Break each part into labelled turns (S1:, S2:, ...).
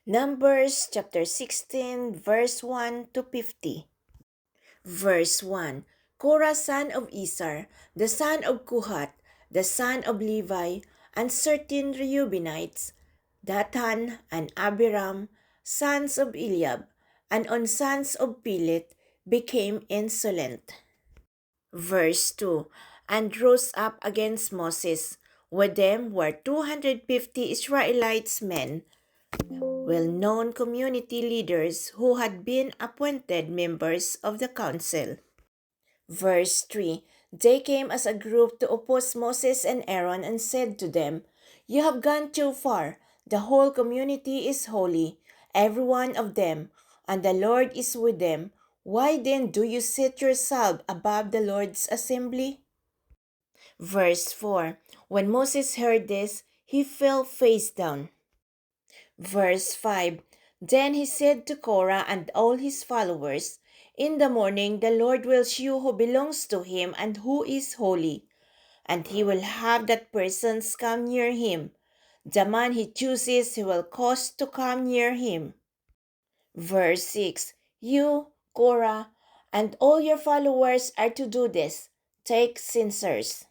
S1: Numbers chapter 16, verse 1 to 50. Verse 1. Korah son of Isar, the son of Kuhat, the son of Levi, and certain Reubenites, Dathan and Abiram, sons of Eliab, and on sons of Pilet, became insolent. Verse 2. And rose up against Moses. With them were 250 Israelites men, well-known community leaders who had been appointed members of the council. Verse 3. They came as a group to oppose Moses and Aaron and said to them, "You have gone too far. The whole community is holy, every one of them, and the Lord is with them. Why then do you set yourself above the Lord's assembly?" Verse 4. When Moses heard this, he fell face down. Verse 5. Then he said to Korah and all his followers, "In the morning the Lord will show who belongs to him and who is holy, and he will have that persons come near him. The man he chooses he will cause to come near him." Verse 6. You, Korah, and all your followers are to do this. Take censers.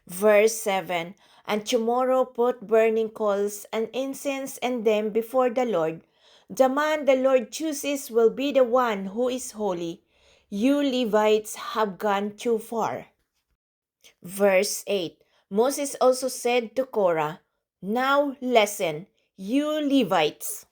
S1: Verse 7. And tomorrow put burning coals and incense and them before the Lord. The man the Lord chooses will be the one who is holy. You Levites have gone too far. Verse 8. Moses also said to Korah, "Now listen, you Levites."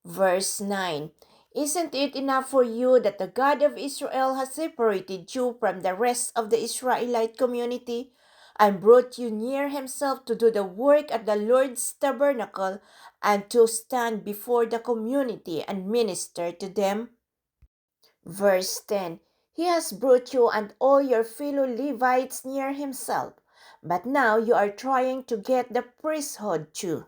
S1: Verse 9. Isn't it enough for you that the God of Israel has separated you from the rest of the Israelite community and brought you near himself to do the work at the Lord's tabernacle and to stand before the community and minister to them? Verse 10. He has brought you and all your fellow Levites near himself, but now you are trying to get the priesthood too.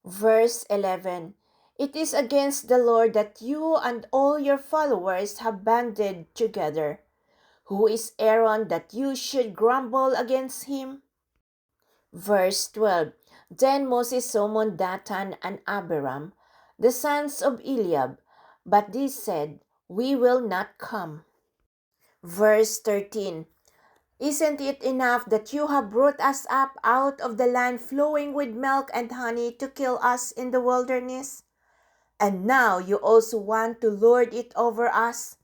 S1: Verse 11. It is against the Lord that you and all your followers have banded together. Who is Aaron that you should grumble against him? Verse 12. Then Moses summoned Dathan and Abiram, the sons of Eliab, but they said, "We will not come." Verse 13. Isn't it enough that you have brought us up out of the land flowing with milk and honey to kill us in the wilderness? And now you also want to lord it over us?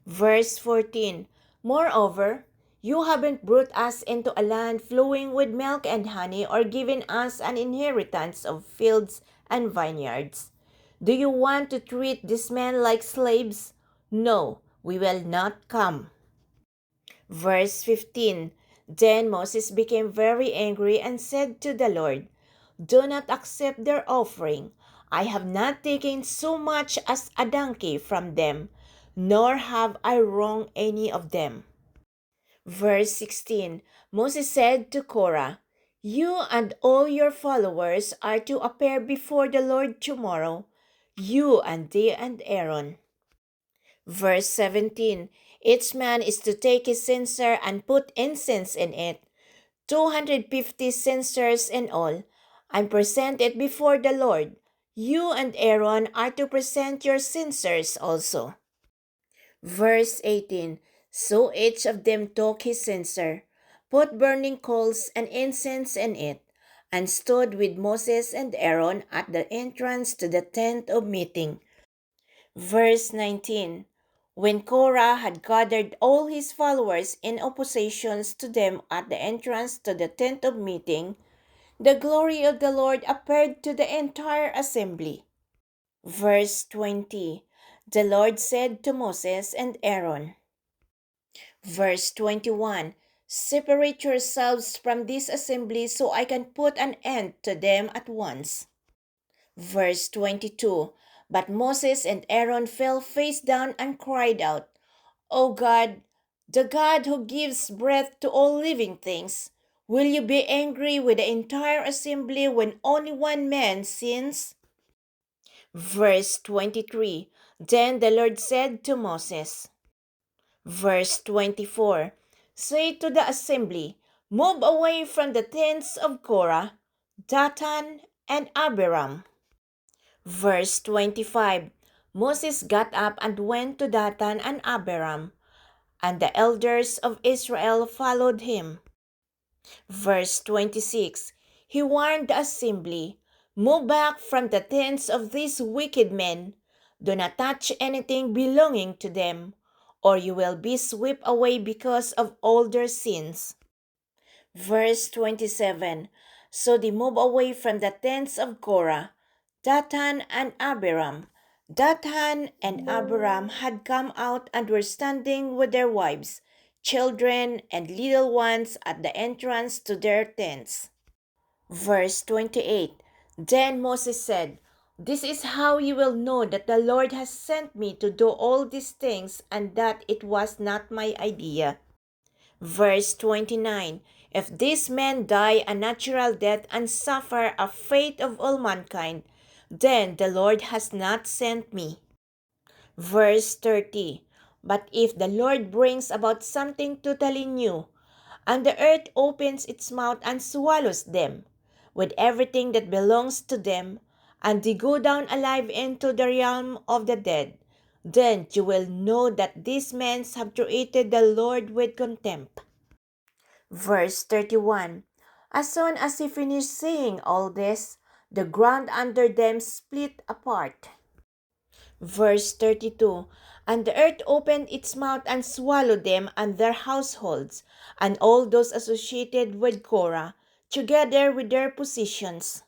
S1: Verse 14. Moreover, you haven't brought us into a land flowing with milk and honey or given us an inheritance of fields and vineyards. Do you want to treat these men like slaves? No, we will not come. Verse 15. Then Moses became very angry and said to the Lord, "Do not accept their offering. I have not taken so much as a donkey from them, nor have I wronged any of them." Verse 16. Moses said to Korah, "You and all your followers are to appear before the Lord tomorrow, you and they and Aaron." Verse 17. Each man is to take his censer and put incense in it, 250 censers in all, and present it before the Lord. You and Aaron are to present your censers also. Verse 18. So each of them took his censer, put burning coals and incense in it, and stood with Moses and Aaron at the entrance to the tent of meeting. Verse 19. When Korah had gathered all his followers in oppositions to them at the entrance to the tent of meeting, the glory of the Lord appeared to the entire assembly. Verse 20. The Lord said to Moses and Aaron. Verse 21. Separate yourselves from this assembly so I can put an end to them at once. Verse 22. But Moses and Aaron fell face down and cried out, "O God, the God who gives breath to all living things, will you be angry with the entire assembly when only one man sins?" Verse 23. Then the Lord said to Moses. Verse 24. Say to the assembly, "Move away from the tents of Korah, Dathan, and Abiram." Verse 25, Moses got up and went to Dathan and Abiram, and the elders of Israel followed him. Verse 26, he warned the assembly, "Move back from the tents of these wicked men. Do not touch anything belonging to them, or you will be swept away because of all their sins." Verse 27, so they moved away from the tents of Korah, Dathan and Abiram. Dathan and Abiram had come out and were standing with their wives, children, and little ones at the entrance to their tents. Verse 28, then Moses said, "This is how you will know that the Lord has sent me to do all these things and that it was not my idea." Verse 29, if these men die a natural death and suffer a fate of all mankind, then the Lord has not sent me. Verse 30, but if the Lord brings about something totally new, and the earth opens its mouth and swallows them, with everything that belongs to them, and they go down alive into the realm of the dead, then you will know that these men have treated the Lord with contempt. Verse 31, as soon as he finished saying all this, the ground under them split apart. Verse 32, and the earth opened its mouth and swallowed them and their households, and all those associated with Korah, together with their possessions.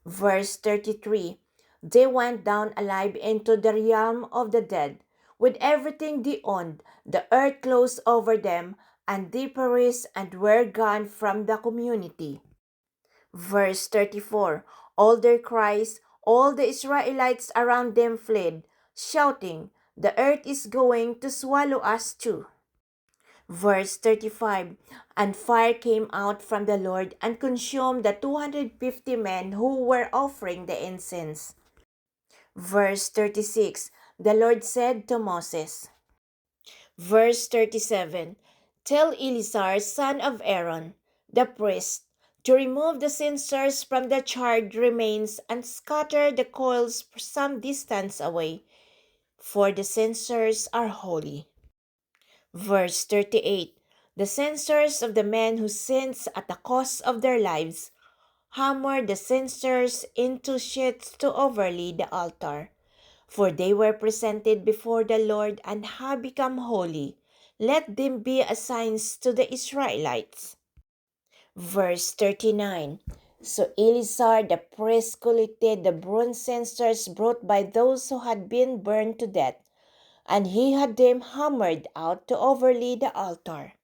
S1: Verse 33, they went down alive into the realm of the dead, with everything they owned. The earth closed over them, and they perished and were gone from the community. Verse 34, all their cries, all the Israelites around them fled, shouting, "The earth is going to swallow us too." Verse 35, and fire came out from the Lord and consumed the 250 men who were offering the incense. Verse 36, the Lord said to Moses. Verse 37, tell Eleazar, son of Aaron, the priest, to remove the censers from the charred remains and scatter the coals some distance away, for the censers are holy. Verse 38, the censers of the men who sinned at the cost of their lives hammered the censers into sheets to overlay the altar, for they were presented before the Lord and have become holy. Let them be a sign to the Israelites. Verse 39, so Eleazar the priest collected the bronze censers brought by those who had been burned to death, and he had them hammered out to overlay the altar.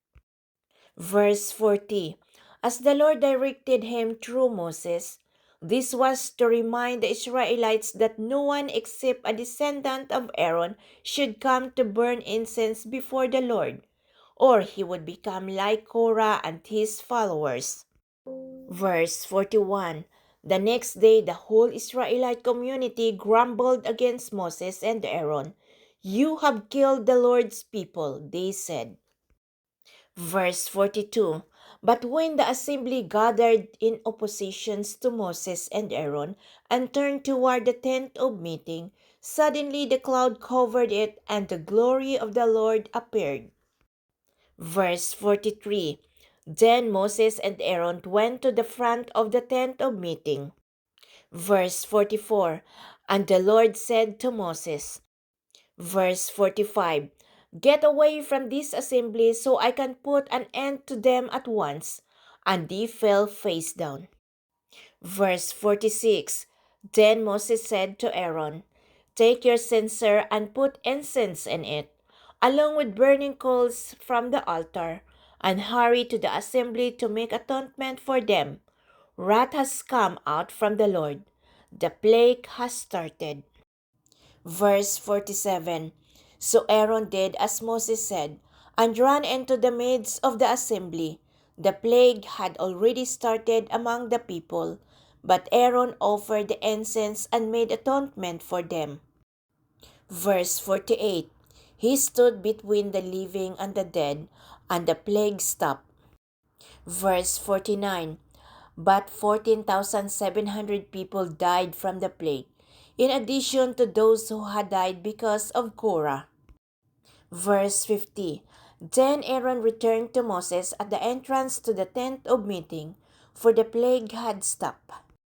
S1: Verse 40, as the Lord directed him through Moses, this was to remind the Israelites that no one except a descendant of Aaron should come to burn incense before the Lord, or he would become like Korah and his followers. Verse 41, the next day the whole Israelite community grumbled against Moses and Aaron. You have killed the Lord's people, they said. Verse 42, but when the assembly gathered in opposition to Moses and Aaron and turned toward the tent of meeting, suddenly the cloud covered it and the glory of the Lord appeared. Verse 43, then Moses and Aaron went to the front of the tent of meeting. Verse 44, and the Lord said to Moses. Verse 45, get away from this assembly so I can put an end to them at once. And they fell face down. Verse 46, then Moses said to Aaron, take your censer and put incense in it, along with burning coals from the altar, and hurry to the assembly to make atonement for them. Wrath has come out from the Lord. The plague has started. Verse 47, so Aaron did as Moses said, and ran into the midst of the assembly. The plague had already started among the people, but Aaron offered the incense and made atonement for them. Verse 48, he stood between the living and the dead, and the plague stopped. Verse 49, but 14,700 people died from the plague, in addition to those who had died because of Korah. Verse 50. Then Aaron returned to Moses at the entrance to the tent of meeting, for the plague had stopped.